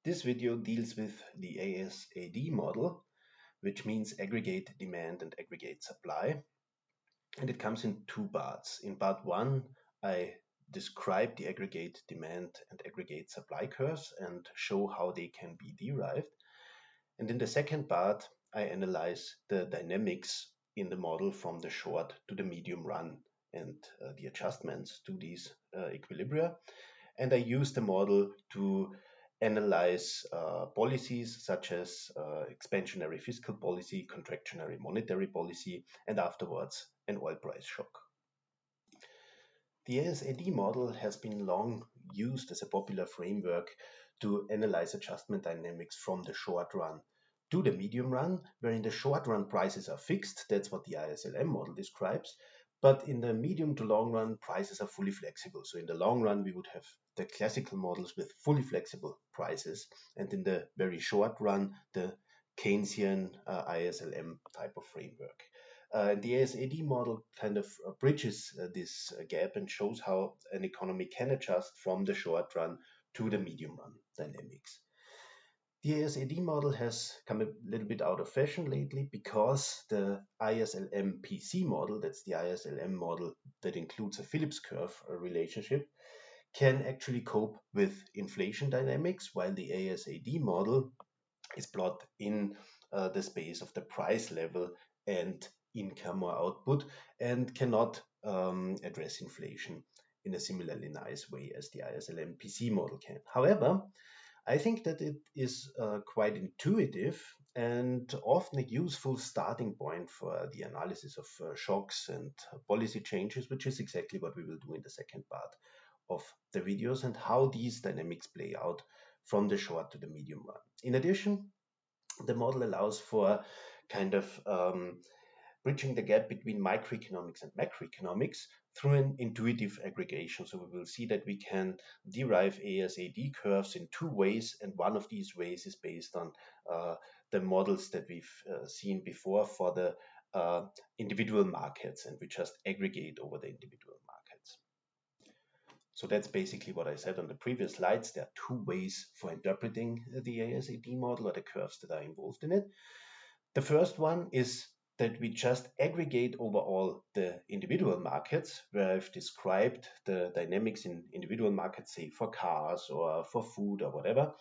This video deals with the ASAD model, which means aggregate demand and aggregate supply. And it comes in two parts. In part one, I describe the aggregate demand and aggregate supply curves and show how they can be derived. And in the second part, I analyze the dynamics in the model from the short to the medium run and the adjustments to these equilibria. And I use the model to analyze policies such as expansionary fiscal policy, contractionary monetary policy, and afterwards an oil price shock. The ASAD model has been long used as a popular framework to analyze adjustment dynamics from the short run to the medium run, where in the short run prices are fixed, that's what the ISLM model describes, but in the medium to long run prices are fully flexible. So in the long run we would have the classical models with fully flexible prices, and in the very short run the Keynesian ISLM type of framework. The ASAD model kind of bridges this gap and shows how an economy can adjust from the short run to the medium run dynamics. The ASAD model has come a little bit out of fashion lately because the ISLM PC model, that's the ISLM model that includes a Phillips curve relationship, can actually cope with inflation dynamics, while the ASAD model is plotted in the space of the price level and income or output and cannot address inflation in a similarly nice way as the ISLM PC model can. However, I think that it is quite intuitive and often a useful starting point for the analysis of shocks and policy changes, which is exactly what we will do in the second part of the videos and how these dynamics play out from the short to the medium run. In addition, the model allows for kind of bridging the gap between microeconomics and macroeconomics through an intuitive aggregation. So we will see that we can derive ASAD curves in two ways, and one of these ways is based on the models that we've seen before for the individual markets, and we just aggregate over the individual markets. So that's basically what I said on the previous slides. There are two ways for interpreting the ASAD model or the curves that are involved in it. The first one is that we just aggregate over all the individual markets, where I've described the dynamics in individual markets, say for cars or for food or whatever,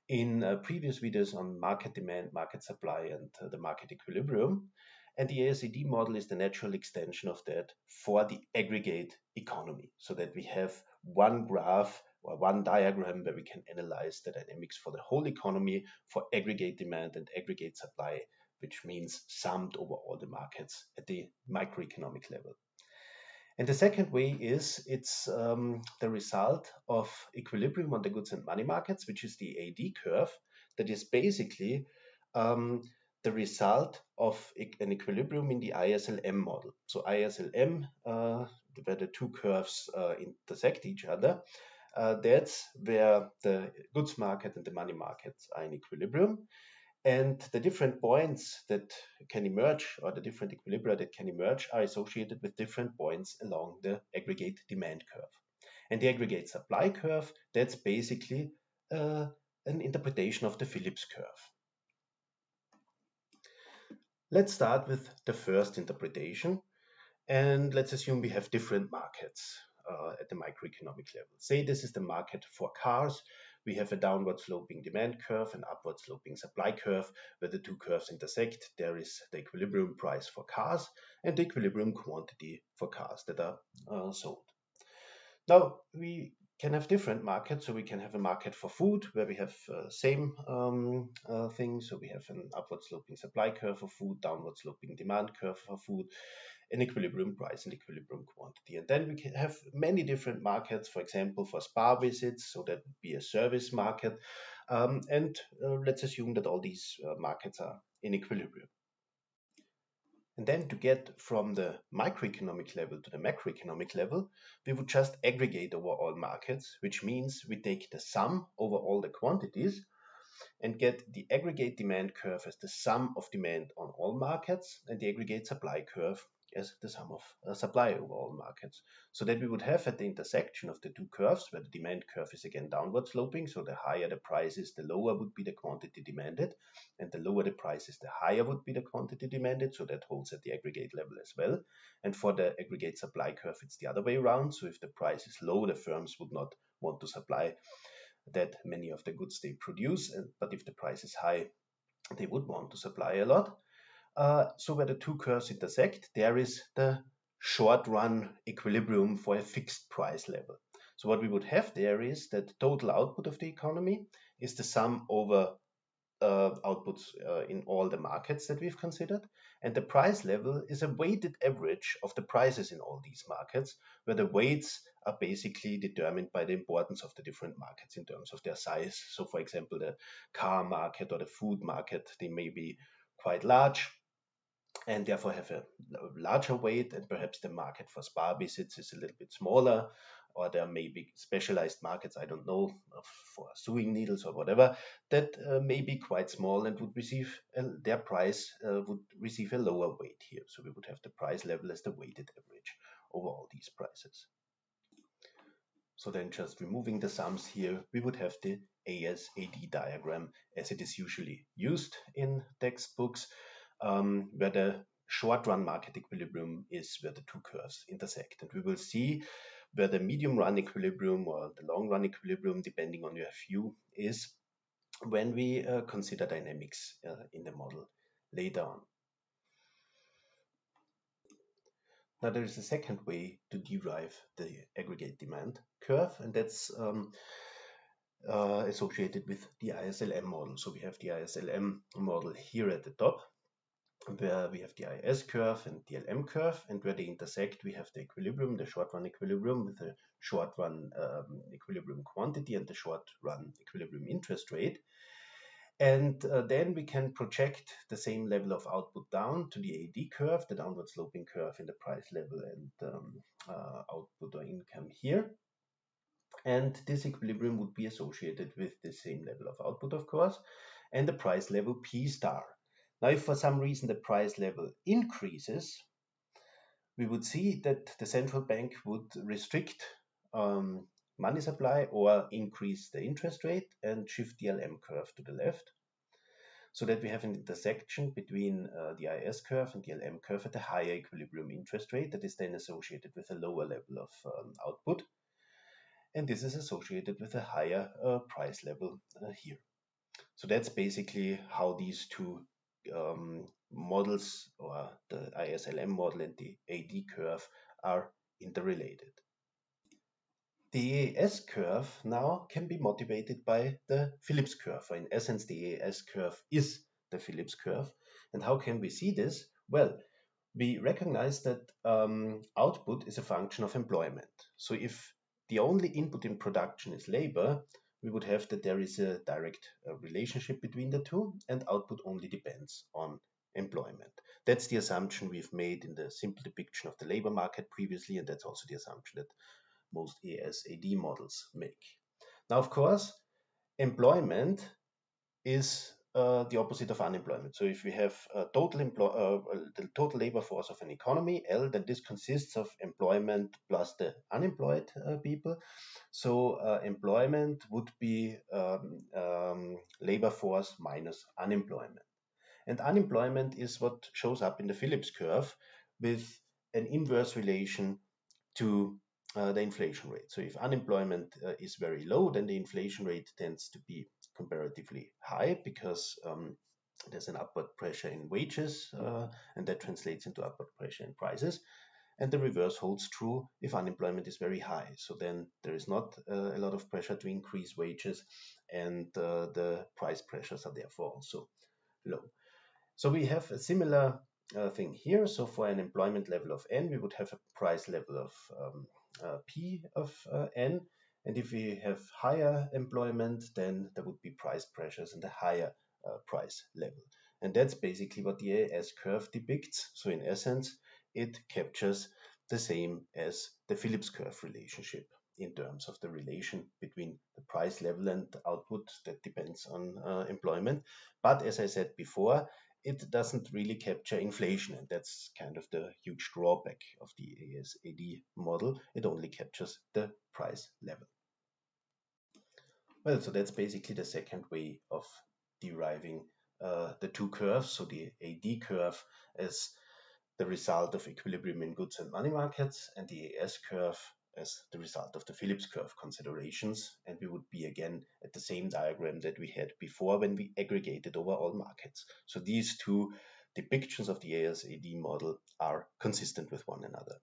in previous videos on market demand, market supply, and the market equilibrium. And the ASAD model is the natural extension of that for the aggregate economy, so that we have one graph or one diagram where we can analyze the dynamics for the whole economy for aggregate demand and aggregate supply, which means summed over all the markets at the microeconomic level. And the second way is it's the result of equilibrium on the goods and money markets, which is the AD curve, that is basically the result of an equilibrium in the ISLM model. So ISLM, where the two curves intersect each other, that's where the goods market and the money markets are in equilibrium. And the different points that can emerge, or the different equilibria that can emerge, are associated with different points along the aggregate demand curve. And the aggregate supply curve, that's basically an interpretation of the Phillips curve. Let's start with the first interpretation, and let's assume we have different markets at the microeconomic level. Say this is the market for cars. We have a downward sloping demand curve and upward sloping supply curve. Where the two curves intersect, there is the equilibrium price for cars and the equilibrium quantity for cars that are sold. Now, we can have different markets. So we can have a market for food where we have same thing. So we have an upward sloping supply curve for food, downward sloping demand curve for food, an equilibrium price and equilibrium quantity. And then we can have many different markets, for example, for spa visits, so that would be a service market. Let's assume that all these markets are in equilibrium. And then to get from the microeconomic level to the macroeconomic level, we would just aggregate over all markets, which means we take the sum over all the quantities and get the aggregate demand curve as the sum of demand on all markets and the aggregate supply curve as the sum of supply over all markets. So that we would have at the intersection of the two curves, where the demand curve is again downward sloping, so the higher the price is, the lower would be the quantity demanded, and the lower the price is, the higher would be the quantity demanded, so that holds at the aggregate level as well. And for the aggregate supply curve, it's the other way around, so if the price is low, the firms would not want to supply that many of the goods they produce, but if the price is high, they would want to supply a lot. So where the two curves intersect, there is the short run equilibrium for a fixed price level. So what we would have there is that total output of the economy is the sum over outputs in all the markets that we've considered. And the price level is a weighted average of the prices in all these markets, where the weights are basically determined by the importance of the different markets in terms of their size. So for example, the car market or the food market, they may be quite large and therefore have a larger weight, and perhaps the market for spa visits is a little bit smaller, or there may be specialized markets, I don't know, for sewing needles or whatever, that may be quite small and would receive their price would receive a lower weight here. So we would have the price level as the weighted average over all these prices. So then just removing the sums here, we would have the ASAD diagram as it is usually used in textbooks, where the short run market equilibrium is where the two curves intersect. And we will see where the medium run equilibrium or the long run equilibrium, depending on your view, is when we consider dynamics in the model later on. Now there is a second way to derive the aggregate demand curve, and that's associated with the ISLM model. So we have the ISLM model here at the top, where we have the IS curve and the LM curve, and where they intersect, we have the equilibrium, the short run equilibrium with the short run equilibrium quantity and the short run equilibrium interest rate. And then we can project the same level of output down to the AD curve, the downward sloping curve in the price level and output or income here. And this equilibrium would be associated with the same level of output, of course, and the price level P star. Now, if for some reason the price level increases, we would see that the central bank would restrict money supply or increase the interest rate and shift the LM curve to the left, so that we have an intersection between the IS curve and the LM curve at a higher equilibrium interest rate that is then associated with a lower level of output. And this is associated with a higher price level here. So that's basically how these two models, or the ISLM model and the AD curve, are interrelated. The AS curve now can be motivated by the Phillips curve, or in essence the AS curve is the Phillips curve. And how can we see this? Well, we recognize that output is a function of employment. So if the only input in production is labor, we would have that there is a direct relationship between the two, and output only depends on employment. That's the assumption we've made in the simple depiction of the labor market previously, and that's also the assumption that most ASAD models make. Now, of course, employment is the opposite of unemployment. So if we have the total labor force of an economy, L, then this consists of employment plus the unemployed people. So employment would be labor force minus unemployment. And unemployment is what shows up in the Phillips curve with an inverse relation to the inflation rate. So if unemployment is very low, then the inflation rate tends to be comparatively high, because there's an upward pressure in wages, and that translates into upward pressure in prices. And the reverse holds true if unemployment is very high. So then there is not a lot of pressure to increase wages, and the price pressures are therefore also low. So we have a similar thing here. So for an employment level of n, we would have a price level of P of n. And if we have higher employment, then there would be price pressures and a higher price level. And that's basically what the AS curve depicts. So in essence, it captures the same as the Phillips curve relationship in terms of the relation between the price level and the output that depends on employment. But as I said before, it doesn't really capture inflation, and that's kind of the huge drawback of the ASAD model. It only captures the price level. Well, so that's basically the second way of deriving the two curves. So the AD curve is the result of equilibrium in goods and money markets, and the AS curve as the result of the Phillips curve considerations. And we would be again at the same diagram that we had before when we aggregated over all markets. So these two depictions of the ASAD model are consistent with one another.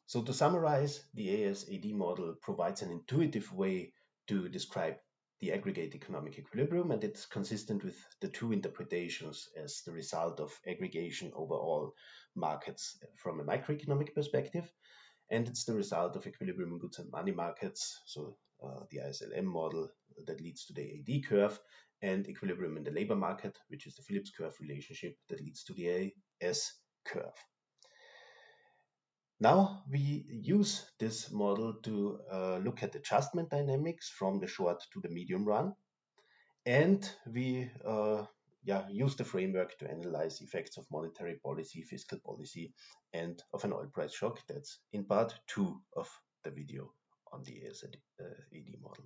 So to summarize, the ASAD model provides an intuitive way to describe the aggregate economic equilibrium, and it's consistent with the two interpretations as the result of aggregation over all markets from a microeconomic perspective, and it's the result of equilibrium in goods and money markets, so the ISLM model that leads to the AD curve, and equilibrium in the labor market, which is the Phillips curve relationship that leads to the AS curve. Now we use this model to look at adjustment dynamics from the short to the medium run, and we use the framework to analyze effects of monetary policy, fiscal policy, and of an oil price shock. That's in part 2 of the video on the AD model.